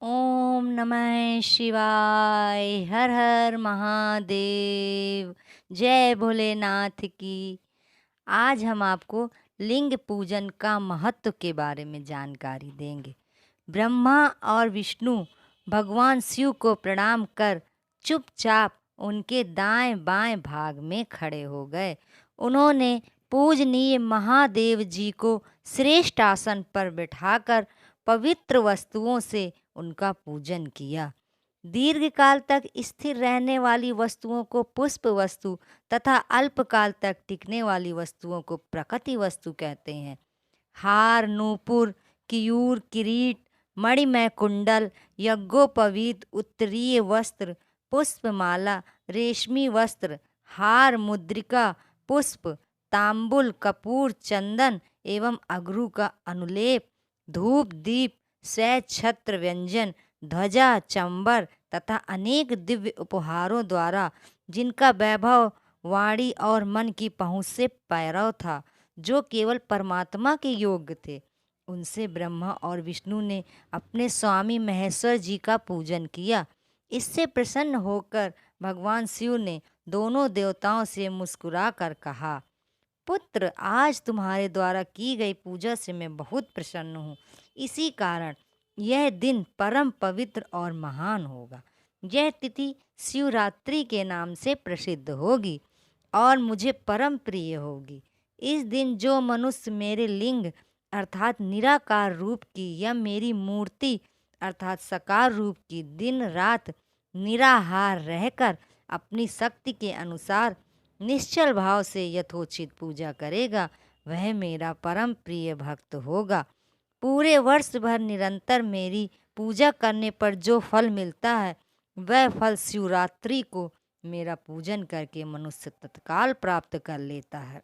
ओम नमः शिवाय। हर हर महादेव। जय भोलेनाथ की। आज हम आपको लिंग पूजन का महत्व के बारे में जानकारी देंगे। ब्रह्मा और विष्णु भगवान शिव को प्रणाम कर चुपचाप उनके दाएं बाएं भाग में खड़े हो गए। उन्होंने पूजनीय महादेव जी को श्रेष्ठ आसन पर बिठाकर पवित्र वस्तुओं से उनका पूजन किया। दीर्घकाल तक स्थिर रहने वाली वस्तुओं को पुष्प वस्तु तथा अल्पकाल तक टिकने वाली वस्तुओं को प्रकृति वस्तु कहते हैं। हार, नूपुर, कियूर, किरीट, मणिमय कुंडल, यज्ञोपवीत, उत्तरीय वस्त्र, पुष्पमाला, रेशमी वस्त्र, हार, मुद्रिका, पुष्प, तांबुल, कपूर, चंदन एवं अगरू का अनुलेप, धूप, दीप, स्वय छत्र व्यंजन, ध्वजा, चंबर तथा अनेक दिव्य उपहारों द्वारा जिनका वैभव वाणी और मन की पहुँच से पैरव था, जो केवल परमात्मा के योग्य थे, उनसे ब्रह्मा और विष्णु ने अपने स्वामी महेश्वर जी का पूजन किया। इससे प्रसन्न होकर भगवान शिव ने दोनों देवताओं से मुस्कुरा कर कहा, पुत्र, आज तुम्हारे द्वारा की गई पूजा से मैं बहुत प्रसन्न हूँ। इसी कारण यह दिन परम पवित्र और महान होगा। यह तिथि शिवरात्रि के नाम से प्रसिद्ध होगी और मुझे परम प्रिय होगी। इस दिन जो मनुष्य मेरे लिंग अर्थात निराकार रूप की या मेरी मूर्ति अर्थात साकार रूप की दिन रात निराहार रहकर अपनी शक्ति के अनुसार निश्चल भाव से यथोचित पूजा करेगा, वह मेरा परम प्रिय भक्त होगा। पूरे वर्ष भर निरंतर मेरी पूजा करने पर जो फल मिलता है, वह फल शिवरात्रि को मेरा पूजन करके मनुष्य तत्काल प्राप्त कर लेता है।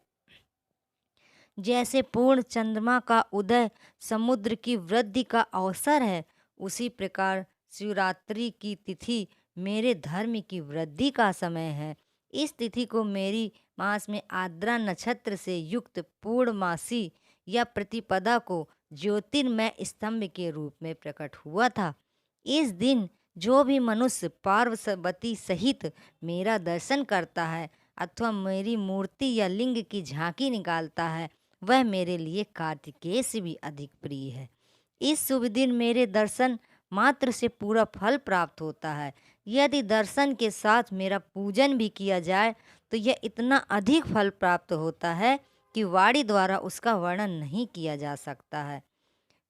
जैसे पूर्ण चंद्रमा का उदय समुद्र की वृद्धि का अवसर है, उसी प्रकार शिवरात्रि की तिथि मेरे धर्म की वृद्धि का समय है। इस तिथि को मेरी मास में आर्द्रा नक्षत्र से युक्त पूर्णमासी या प्रतिपदा को ज्योतिर्मय स्तंभ के रूप में प्रकट हुआ था। इस दिन जो भी मनुष्य पार्वती सहित मेरा दर्शन करता है अथवा मेरी मूर्ति या लिंग की झांकी निकालता है, वह मेरे लिए कार्तिकेय से भी अधिक प्रिय है। इस शुभ दिन मेरे दर्शन मात्र से पूरा फल प्राप्त होता है। यदि दर्शन के साथ मेरा पूजन भी किया जाए तो यह इतना अधिक फल प्राप्त होता है कि वाणी द्वारा उसका वर्णन नहीं किया जा सकता है।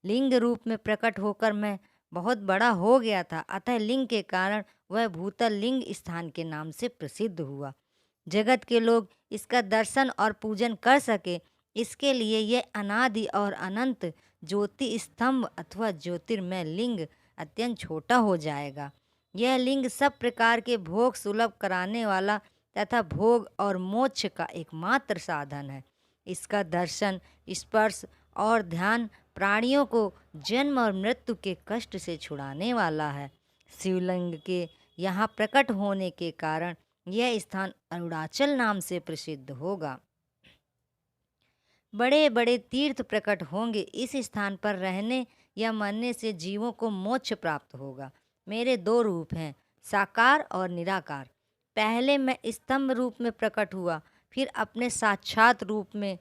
लिंग रूप में प्रकट होकर मैं बहुत बड़ा हो गया था, अतः लिंग के कारण वह भूतल लिंग स्थान के नाम से प्रसिद्ध हुआ। जगत के लोग इसका दर्शन और पूजन कर सके, इसके लिए यह अनादि और अनंत ज्योति स्तंभ अथवा ज्योतिर्मय लिंग अत्यंत छोटा हो जाएगा। यह लिंग सब प्रकार के भोग सुलभ कराने वाला तथा भोग और मोक्ष का एकमात्र साधन है। इसका दर्शन, स्पर्श और ध्यान प्राणियों को जन्म और मृत्यु के कष्ट से छुड़ाने वाला है। शिवलिंग के यहाँ प्रकट होने के कारण यह स्थान अरुणाचल नाम से प्रसिद्ध होगा। बड़े बड़े तीर्थ प्रकट होंगे, इस स्थान पर रहने या मरने से जीवों को मोक्ष प्राप्त होगा। मेरे दो रूप हैं, साकार और निराकार। पहले मैं स्तंभ रूप में प्रकट हुआ, फिर अपने साक्षात रूप में।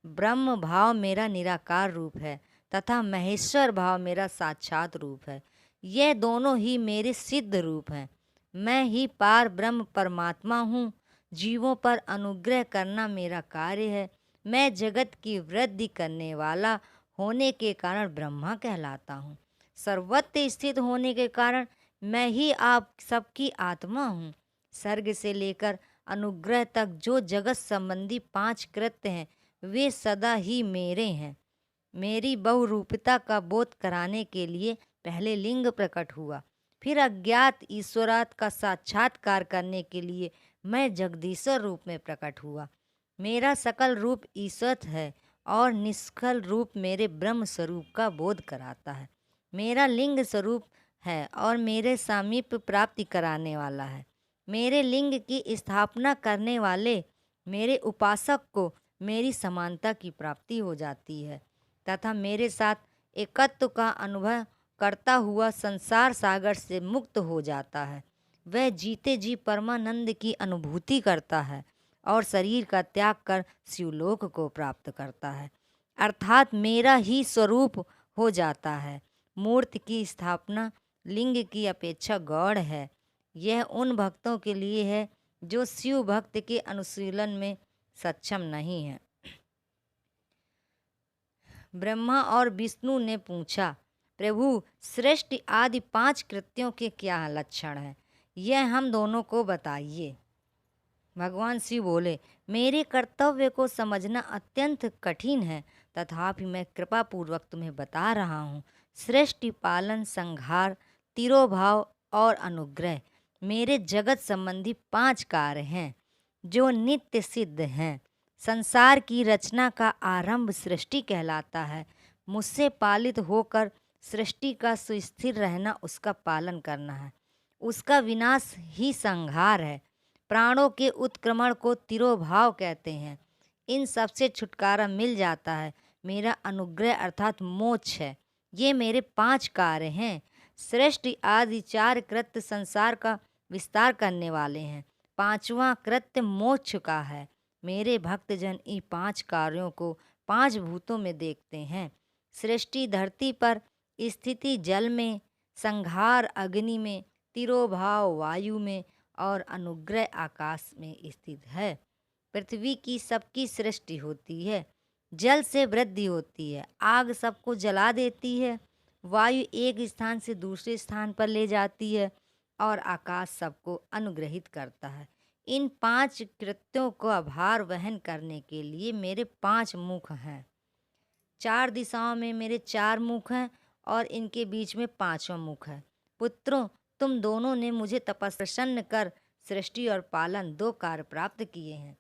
ब्रह्म भाव मेरा निराकार रूप है तथा महेश्वर भाव मेरा साक्षात रूप है। यह दोनों ही मेरे सिद्ध रूप हैं। मैं ही पार ब्रह्म परमात्मा हूँ। जीवों पर अनुग्रह करना मेरा कार्य है। मैं जगत की वृद्धि करने वाला होने के कारण ब्रह्मा कहलाता हूँ। सर्वत्र स्थित होने के कारण मैं ही आप सबकी आत्मा हूँ। सर्ग से लेकर अनुग्रह तक जो जगत संबंधी 5 कृत्य हैं, वे सदा ही मेरे हैं। मेरी बहुरूपता का बोध कराने के लिए पहले लिंग प्रकट हुआ, फिर अज्ञात ईश्वरात का साक्षात्कार करने के लिए मैं जगदीश्वर रूप में प्रकट हुआ। मेरा सकल रूप ईश्वर है और निष्कल रूप मेरे ब्रह्म स्वरूप का बोध कराता है। मेरा लिंग स्वरूप है और मेरे सामीप्य प्राप्ति कराने वाला है। मेरे लिंग की स्थापना करने वाले मेरे उपासक को मेरी समानता की प्राप्ति हो जाती है तथा मेरे साथ एकत्व का अनुभव करता हुआ संसार सागर से मुक्त हो जाता है। वह जीते जी परमानंद की अनुभूति करता है और शरीर का त्याग कर शिवलोक को प्राप्त करता है, अर्थात मेरा ही स्वरूप हो जाता है। मूर्ति की स्थापना लिंग की अपेक्षा गौण है। यह उन भक्तों के लिए है जो शिव भक्त के अनुशीलन में सक्षम नहीं है। ब्रह्मा और विष्णु ने पूछा, प्रभु, सृष्टि आदि 5 कृत्यों के क्या लक्षण हैं? यह हम दोनों को बताइए। भगवान शिव बोले, मेरे कर्तव्य को समझना अत्यंत कठिन है, तथापि मैं कृपा पूर्वक तुम्हें बता रहा हूँ। सृष्टि, पालन, संहार, तिरोभाव और अनुग्रह मेरे जगत संबंधी 5 कार्य हैं जो नित्य सिद्ध हैं। संसार की रचना का आरंभ सृष्टि कहलाता है। मुझसे पालित होकर सृष्टि का सुस्थिर रहना उसका पालन करना है। उसका विनाश ही संहार है। प्राणों के उत्क्रमण को तिरोभाव कहते हैं। इन सबसे छुटकारा मिल जाता है। मेरा अनुग्रह अर्थात मोक्ष है। ये मेरे 5 कार्य हैं। सृष्टि आदि 4 कृत्य संसार का विस्तार करने वाले हैं। 5वां कृत्य मोक्ष का है। मेरे भक्तजन इन 5 कार्यों को 5 भूतों में देखते हैं। सृष्टि धरती पर, स्थिति जल में, संहार अग्नि में, तिरोभाव वायु में और अनुग्रह आकाश में स्थित है। पृथ्वी की सबकी सृष्टि होती है। जल से वृद्धि होती है। आग सबको जला देती है। वायु एक स्थान से दूसरे स्थान पर ले जाती है और आकाश सबको अनुग्रहित करता है। इन 5 कृत्यों का भार वहन करने के लिए मेरे 5 मुख हैं। 4 दिशाओं में मेरे 4 मुख हैं और इनके बीच में 5वां मुख है। पुत्रों, तुम दोनों ने मुझे तपस्या कर सृष्टि और पालन 2 कार्य प्राप्त किए हैं।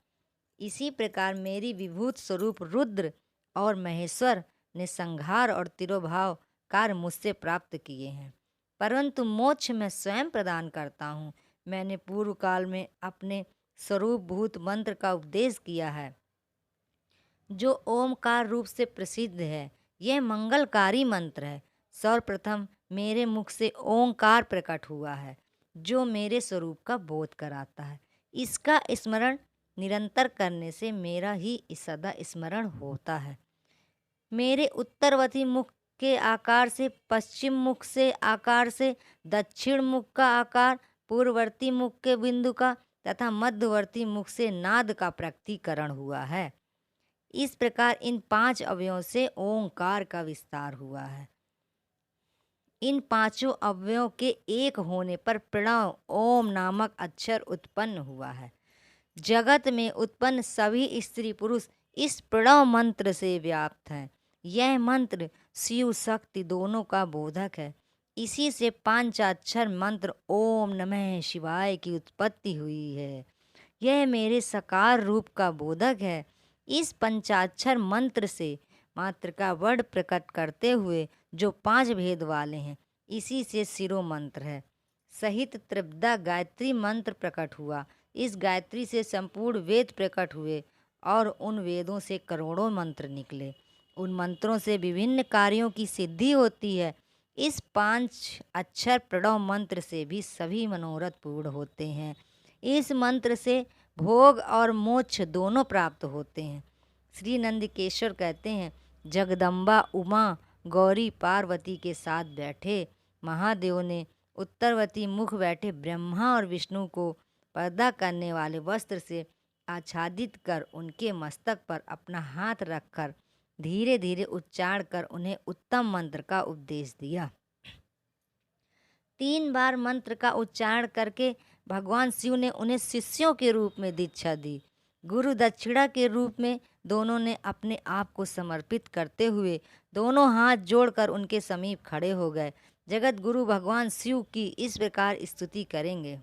इसी प्रकार मेरी विभूत स्वरूप रुद्र और महेश्वर ने संहार और तिरोभाव कार्य मुझसे प्राप्त किए हैं, परंतु मोक्ष मैं स्वयं प्रदान करता हूँ। मैंने पूर्व काल में अपने स्वरूप भूत मंत्र का उपदेश किया है, जो ओमकार रूप से प्रसिद्ध है। यह मंगलकारी मंत्र है। सर्वप्रथम मेरे मुख से ओंकार प्रकट हुआ है, जो मेरे स्वरूप का बोध कराता है। इसका स्मरण निरंतर करने से मेरा ही सदा स्मरण होता है। मेरे उत्तरवर्ती मुख के आकार से, पश्चिम मुख से आकार से, दक्षिण मुख का आकार, पूर्ववर्ती मुख के बिंदु का तथा मध्यवर्ती मुख से नाद का प्रकटीकरण हुआ है। इस प्रकार इन 5 अवयवों से ओंकार का विस्तार हुआ है। इन 5 अवयवों के एक होने पर प्रणव ओम नामक अक्षर उत्पन्न हुआ है। जगत में उत्पन्न सभी स्त्री पुरुष इस प्रणव मंत्र से व्याप्त हैं। यह मंत्र शिव शक्ति दोनों का बोधक है। इसी से पंचाक्षर मंत्र ओम नमः शिवाय की उत्पत्ति हुई है। यह मेरे साकार रूप का बोधक है। इस पंचाक्षर मंत्र से मात्र का वर्ण प्रकट करते हुए जो 5 भेद वाले हैं, इसी से शिरो मंत्र है। सहित त्रिपदा गायत्री मंत्र प्रकट हुआ। इस गायत्री से संपूर्ण वेद प्रकट हुए और उन वेदों से करोड़ों मंत्र निकले। उन मंत्रों से विभिन्न कार्यों की सिद्धि होती है। इस 5 अक्षर प्रणव मंत्र से भी सभी मनोरथ पूर्ण होते हैं। इस मंत्र से भोग और मोक्ष दोनों प्राप्त होते हैं। श्री नंदकेश्वर कहते हैं, जगदम्बा उमा गौरी पार्वती के साथ बैठे महादेव ने उत्तरवर्ती मुख बैठे ब्रह्मा और विष्णु को पर्दा करने वाले वस्त्र से आच्छादित कर उनके मस्तक पर अपना हाथ रखकर धीरे धीरे उच्चारण कर उन्हें उत्तम मंत्र का उपदेश दिया। 3 बार मंत्र का उच्चारण करके भगवान शिव ने उन्हें शिष्यों के रूप में दीक्षा दी। गुरु दक्षिणा के रूप में दोनों ने अपने आप को समर्पित करते हुए दोनों हाथ जोड़कर उनके समीप खड़े हो गए। जगत गुरु भगवान शिव की इस प्रकार स्तुति करेंगे।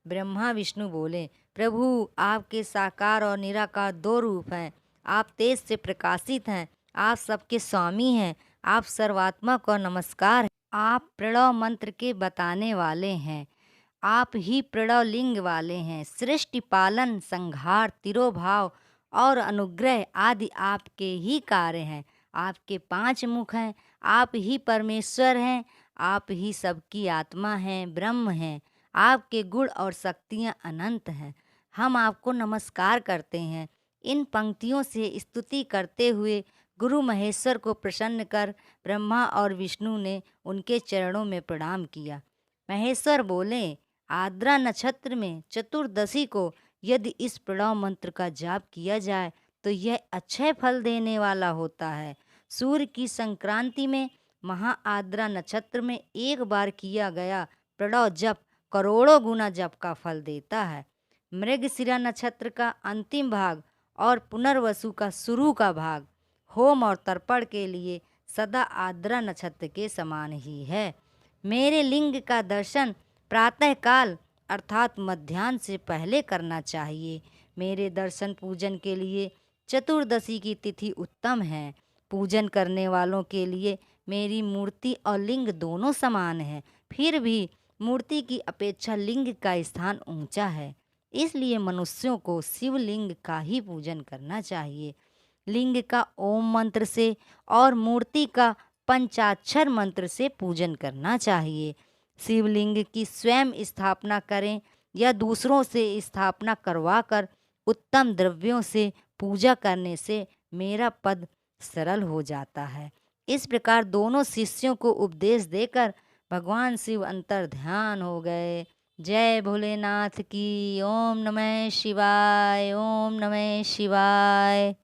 ब्रह्मा विष्णु बोले, प्रभु, आपके साकार और निराकार 2 रूप हैं। आप तेज से प्रकाशित हैं। आप सबके स्वामी हैं। आप सर्वात्मा को नमस्कार है। आप प्रणव मंत्र के बताने वाले हैं। आप ही प्रणव लिंग वाले हैं। सृष्टि, पालन, संहार, तिरोभाव और अनुग्रह आदि आपके ही कार्य हैं। आपके 5 मुख हैं, आप ही परमेश्वर हैं, आप ही सबकी आत्मा हैं, ब्रह्म हैं। आपके गुण और शक्तियाँ अनंत हैं। हम आपको नमस्कार करते हैं। इन पंक्तियों से स्तुति करते हुए गुरु महेश्वर को प्रसन्न कर ब्रह्मा और विष्णु ने उनके चरणों में प्रणाम किया। महेश्वर बोले, आर्द्रा नक्षत्र में चतुर्दशी को यदि इस प्रणव मंत्र का जाप किया जाए तो यह अच्छे फल देने वाला होता है। सूर्य की संक्रांति में महा आर्द्रा नक्षत्र में एक बार किया गया प्रणव जप करोड़ों गुना जप का फल देता है। मृगशिरा नक्षत्र का अंतिम भाग और पुनर्वसु का शुरू का भाग होम और तर्पण के लिए सदा आर्द्रा नक्षत्र के समान ही है। मेरे लिंग का दर्शन प्रातःकाल अर्थात मध्याह्न से पहले करना चाहिए। मेरे दर्शन पूजन के लिए चतुर्दशी की तिथि उत्तम है। पूजन करने वालों के लिए मेरी मूर्ति और लिंग दोनों समान है। फिर भी मूर्ति की अपेक्षा लिंग का स्थान ऊंचा है, इसलिए मनुष्यों को शिवलिंग का ही पूजन करना चाहिए। लिंग का ओम मंत्र से और मूर्ति का पंचाक्षर मंत्र से पूजन करना चाहिए। शिवलिंग की स्वयं स्थापना करें या दूसरों से स्थापना करवा कर उत्तम द्रव्यों से पूजा करने से मेरा पद सरल हो जाता है। इस प्रकार दोनों शिष्यों को उपदेश देकर भगवान शिव अंतर ध्यान हो गए। जय भोलेनाथ की। ओम नमः शिवाय, ओम नमः शिवाय।